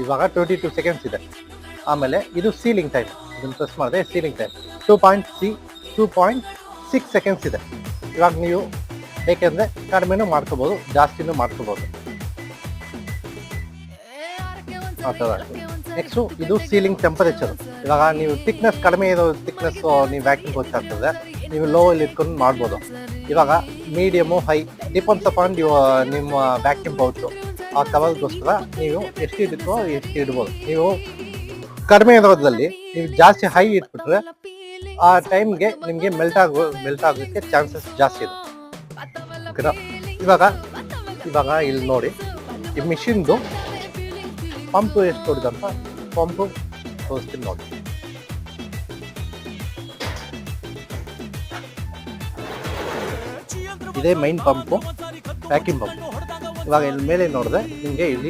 ಇವಾಗ 22 ಸೆಕೆಂಡ್ಸ್ ಇದೆ. ಆಮೇಲೆ ಇದು ಸೀಲಿಂಗ್ ಟೈಮ್, ಇದನ್ನು ಪ್ರೆಸ್ ಮಾಡಿದೆ ಸೀಲಿಂಗ್ ಟೈಮ್ 2.6 ಸೆಕೆಂಡ್ಸ್ ಇದೆ. ಇವಾಗ ನೀವು ಬೇಕೆಂದರೆ ಕಡಿಮೆನೂ ಮಾಡ್ಕೋಬೋದು, ಜಾಸ್ತಿನೂ ಮಾಡ್ಕೋಬೋದು ಆ ಥರ. ನೆಕ್ಸ್ಟು ಇದು ಸೀಲಿಂಗ್ ಟೆಂಪರೇಚರ್. ಇವಾಗ ನೀವು ಥಿಕ್ನೆಸ್ ಕಡಿಮೆ ಇರೋ ಥಿಕ್ನೆಸ್ಸು ನೀವು ವ್ಯಾಕ್ಯೂಮ್ ಗೊತ್ತಾಗ್ತದೆ, ನೀವು ಲೋ ಅಲ್ಲಿ ಇಟ್ಕೊಂಡು ಮಾಡ್ಬೋದು. ಇವಾಗ ಮೀಡಿಯಮು ಹೈ ಡಿಪೆಂಡ್ಸ್ ಅಪಾನ್ ನಿಮ್ಮ ವ್ಯಾಕ್ಯೂಮ್ ಪೌಚು ಆ ಕವರ್ಗೋಸ್ಕರ ನೀವು ಎಷ್ಟು ಇಡಬೇಕೋ ಎಷ್ಟು ಇಡ್ಬೋದು. ನೀವು ಕಡಿಮೆ ಇರೋದ್ರಲ್ಲಿ ನೀವು ಜಾಸ್ತಿ ಹೈ ಇಟ್ಬಿಟ್ರೆ ಆ ಟೈಮ್ಗೆ ನಿಮಗೆ ಮೆಲ್ಟ್ ಆಗೋಕ್ಕೆ ಚಾನ್ಸಸ್ ಜಾಸ್ತಿ ಇದೆ. ಓಕೆನಾ? ಇವಾಗ ಇಲ್ಲಿ ನೋಡಿ, ಈ ಮಿಷಿನ್ದು ಪಂಪು ಎಷ್ಟು ದೊಡ್ಡದಂತ ಪಂಪು ತೋರಿಸ್ತೀನಿ ನೋಡಿ. ಇದೇ ಮೈನ್ ಪಂಪು, ವ್ಯಾಕ್ಯೂಮ್ ಪಂಪ್. ಇವಾಗ ಇಲ್ಲಿ ಮೇಲೆ ನೋಡಿದ್ರೆ ನಿಮಗೆ ಇಲ್ಲಿ